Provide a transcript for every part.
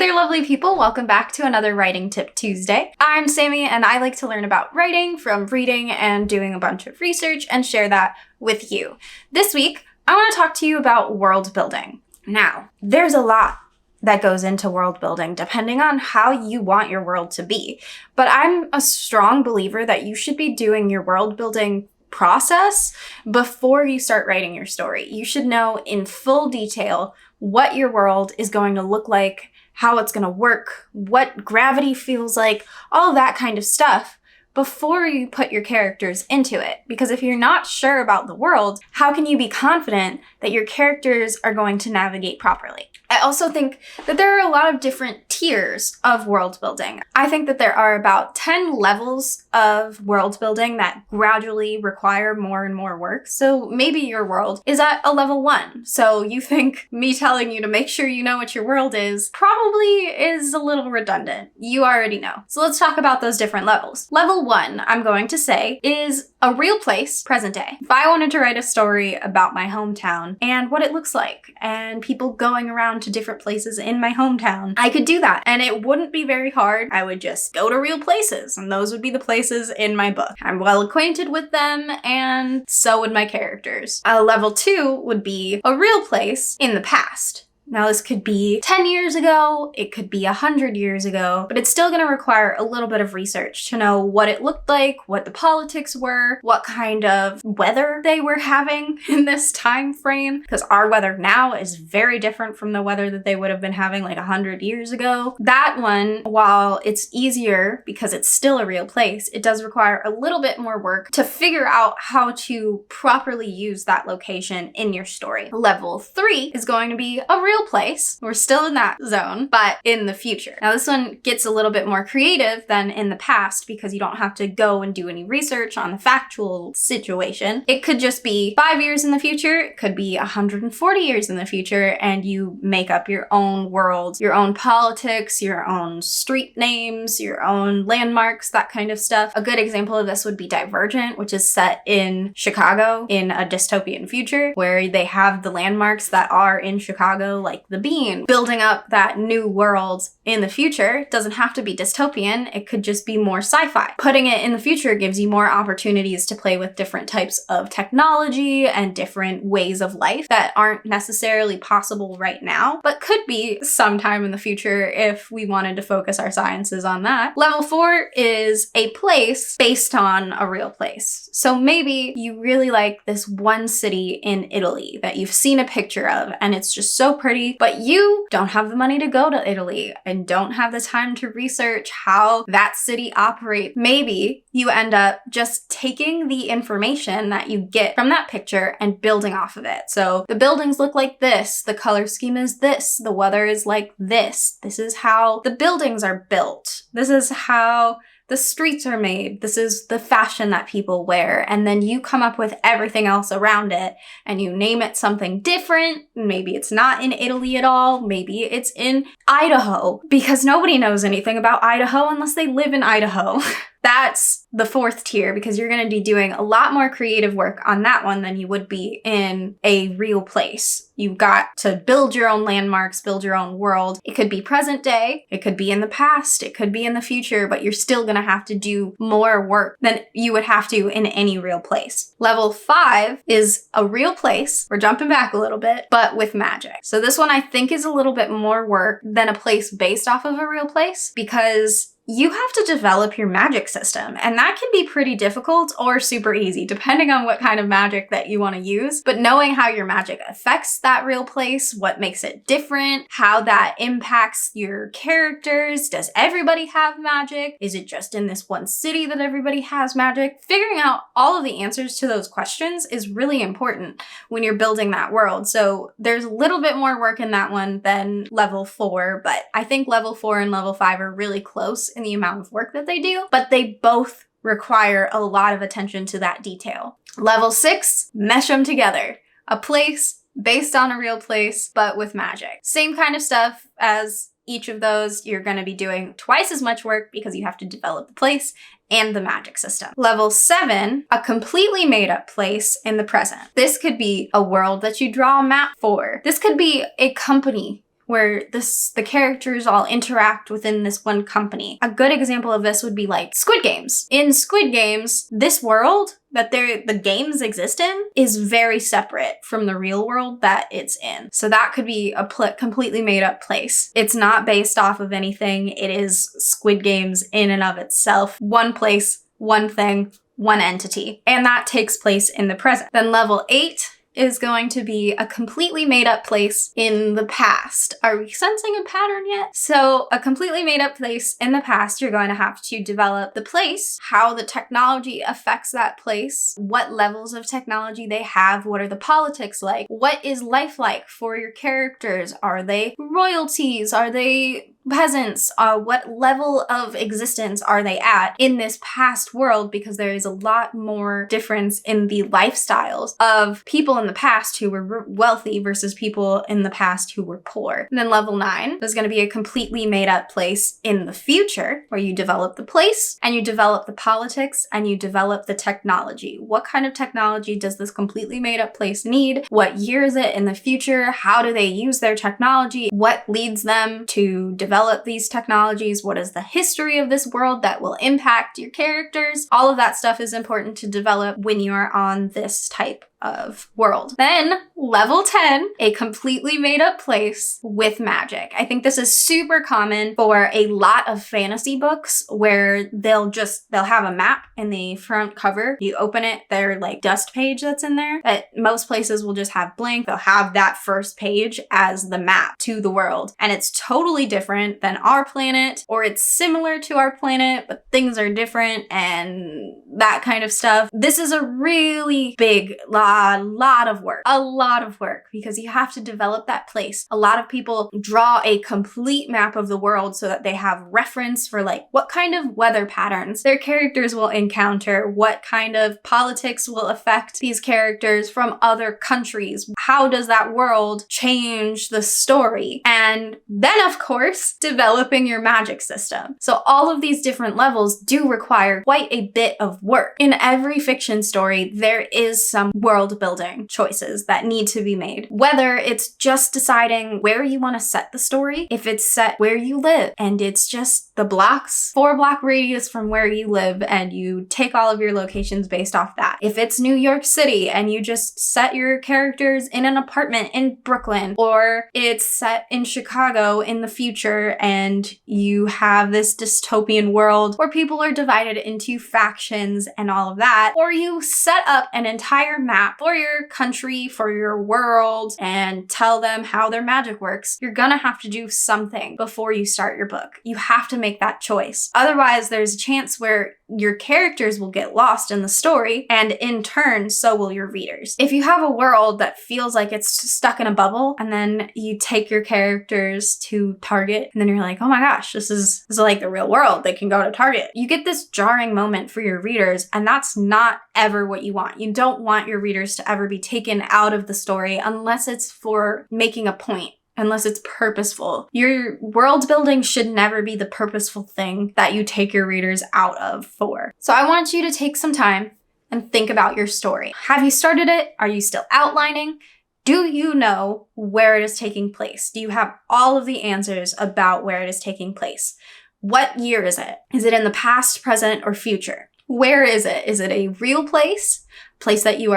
there, lovely people. Welcome back to another Writing Tip Tuesday. I'm Sammy, and I like to learn about writing from reading and doing a bunch of research and share that with you. This week, I want to talk to you about world building. Now, there's a lot that goes into world building depending on how you want your world to be. But I'm a strong believer that you should be doing your world building process before you start writing your story. You should know in full detail what your world is going to look like, how it's going to work, what gravity feels like, all that kind of stuff before you put your characters into it. Because if you're not sure about the world, how can you be confident that your characters are going to navigate properly? I also think that there are a lot of different tiers of world building. I think that there are about 10 levels of world building that gradually require more and more work. So maybe your world is at a level 1. So you think me telling you to make sure you know what your world is probably is a little redundant. You already know. So let's talk about those different levels. Level 1, I'm going to say, is a real place, present day. If I wanted to write a story about my hometown and what it looks like and people going around to different places in my hometown, I could do that. And it wouldn't be very hard. I would just go to real places, and those would be the places in my book. I'm well acquainted with them, and so would my characters. Level 2 would be a real place in the past. Now, this could be 10 years ago, it could be 100 years ago, but it's still going to require a little bit of research to know what it looked like, what the politics were, what kind of weather they were having in this time frame, because our weather now is very different from the weather that they would have been having like 100 years ago. That one, while it's easier because it's still a real place, it does require a little bit more work to figure out how to properly use that location in your story. Level 3 is going to be a real place. We're still in that zone, but in the future. Now, this one gets a little bit more creative than in the past because you don't have to go and do any research on the factual situation. It could just be 5 years in the future. It could be 140 years in the future, and you make up your own world, your own politics, your own street names, your own landmarks, that kind of stuff. A good example of this would be Divergent, which is set in Chicago in a dystopian future where they have the landmarks that are in Chicago, like the Bean. Building up that new world in the future doesn't have to be dystopian. It could just be more sci-fi. Putting it in the future gives you more opportunities to play with different types of technology and different ways of life that aren't necessarily possible right now, but could be sometime in the future if we wanted to focus our sciences on that. Level 4 is a place based on a real place. So maybe you really like this one city in Italy that you've seen a picture of, and it's just so pretty, but you don't have the money to go to Italy and don't have the time to research how that city operates. Maybe you end up just taking the information that you get from that picture and building off of it. So the buildings look like this, the color scheme is this, the weather is like this is how the buildings are built, this is how the streets are made, this is the fashion that people wear, and then you come up with everything else around it and you name it something different. Maybe it's not in Italy at all, maybe it's in Idaho, because nobody knows anything about Idaho unless they live in Idaho. That's the 4th tier, because you're going to be doing a lot more creative work on that one than you would be in a real place. You've got to build your own landmarks, build your own world. It could be present day, it could be in the past, it could be in the future, but you're still going to have to do more work than you would have to in any real place. Level 5 is a real place. We're jumping back a little bit, but with magic. So this one I think is a little bit more work than a place based off of a real place, because you have to develop your magic system, and that can be pretty difficult or super easy depending on what kind of magic that you want to use. But knowing how your magic affects that real place, what makes it different, how that impacts your characters, does everybody have magic? Is it just in this one city that everybody has magic? Figuring out all of the answers to those questions is really important when you're building that world. So there's a little bit more work in that one than level 4, but I think level 4 and level 5 are really close in the amount of work that they do, but they both require a lot of attention to that detail. Level 6, mesh them together. A place based on a real place, but with magic. Same kind of stuff as each of those. You're going to be doing twice as much work because you have to develop the place and the magic system. Level 7, a completely made up place in the present. This could be a world that you draw a map for. This could be a company where the characters all interact within this one company. A good example of this would be like Squid Games. In Squid Games, this world that the games exist in is very separate from the real world that it's in. So that could be a completely made up place. It's not based off of anything. It is Squid Games in and of itself. One place, one thing, one entity. And that takes place in the present. Then level 8 is going to be a completely made up place in the past. Are we sensing a pattern yet? So a completely made up place in the past, you're going to have to develop the place, how the technology affects that place, what levels of technology they have, what are the politics like, what is life like for your characters? Are they royalties? Are they peasants? What level of existence are they at in this past world? Because there is a lot more difference in the lifestyles of people in the past who were wealthy versus people in the past who were poor. And then level 9 is going to be a completely made up place in the future where you develop the place and you develop the politics and you develop the technology. What kind of technology does this completely made up place need? What year is it in the future? How do they use their technology? What leads them to develop these technologies? What is the history of this world that will impact your characters? All of that stuff is important to develop when you are on this type of world. Then level 10, a completely made up place with magic. I think this is super common for a lot of fantasy books where they'll have a map in the front cover. You open it, their like dust page that's in there, but most places will just have blank. They'll have that first page as the map to the world. And it's totally different than our planet, or it's similar to our planet, but things are different and that kind of stuff. This is a really big a lot of work because you have to develop that place. A lot of people draw a complete map of the world so that they have reference for like what kind of weather patterns their characters will encounter, what kind of politics will affect these characters from other countries. How does that world change the story? And then of course, developing your magic system. So all of these different levels do require quite a bit of work. In every fiction story, there is some world building choices that need to be made. Whether it's just deciding where you want to set the story, if it's set where you live and it's just the blocks, 4-block radius from where you live, and you take all of your locations based off that. If it's New York City and you just set your characters in an apartment in Brooklyn, or it's set in Chicago in the future and you have this dystopian world where people are divided into factions and all of that, or you set up an entire map for your country, for your world, and tell them how their magic works, you're gonna have to do something before you start your book. You have to make that choice. Otherwise, there's a chance where your characters will get lost in the story, and in turn, so will your readers. If you have a world that feels like it's stuck in a bubble, and then you take your characters to Target, and then you're like, oh my gosh, this is like the real world. They can go to Target. You get this jarring moment for your readers, and that's not ever what you want. You don't want your readers to ever be taken out of the story unless it's for making a point. Unless it's purposeful. Your world building should never be the purposeful thing that you take your readers out of for. So I want you to take some time and think about your story. Have you started it? Are you still outlining? Do you know where it is taking place? Do you have all of the answers about where it is taking place? What year is it? Is it in the past, present, or future? Where is it? Is it a real place? Place that you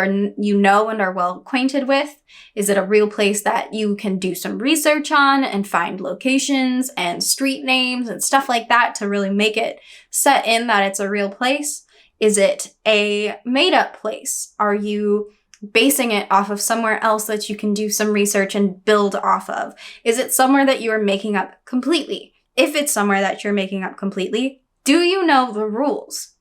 know and are well acquainted with? Is it a real place that you can do some research on and find locations and street names and stuff like that to really make it set in that it's a real place? Is it a made-up place? Are you basing it off of somewhere else that you can do some research and build off of? Is it somewhere that you are making up completely? If it's somewhere that you're making up completely, do you know the rules?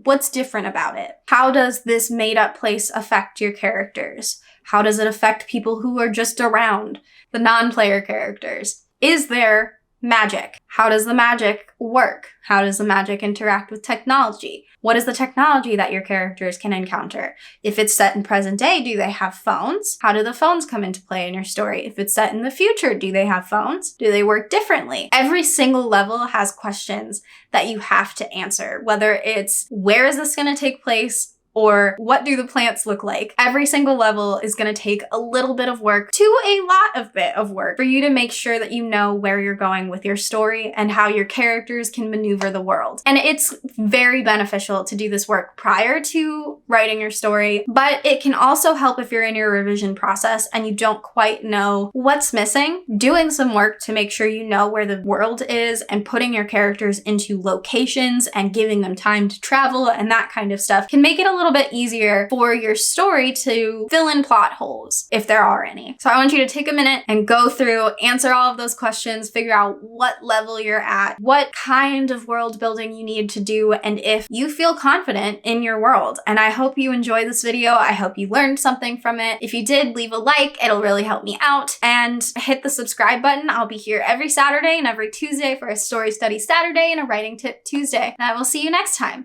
What's different about it? How does this made up place affect your characters? How does it affect people who are just around, the non-player characters? Is there magic? How does the magic work? How does the magic interact with technology? What is the technology that your characters can encounter? If it's set in present day, do they have phones? How do the phones come into play in your story? If it's set in the future, do they have phones? Do they work differently? Every single level has questions that you have to answer, whether it's where is this going to take place? or what do the plants look like. Every single level is going to take a little bit of work to a lot of work for you to make sure that you know where you're going with your story and how your characters can maneuver the world. And it's very beneficial to do this work prior to writing your story, but it can also help if you're in your revision process and you don't quite know what's missing. Doing some work to make sure you know where the world is and putting your characters into locations and giving them time to travel and that kind of stuff can make it a little bit easier for your story to fill in plot holes if there are any. So I want you to take a minute and go through, answer all of those questions, figure out what level you're at, what kind of world building you need to do, and if you feel confident in your world. And I hope you enjoyed this video. I hope you learned something from it. If you did, leave a like. It'll really help me out. And hit the subscribe button. I'll be here every Saturday and every Tuesday for a story study Saturday and a writing tip Tuesday. And I will see you next time.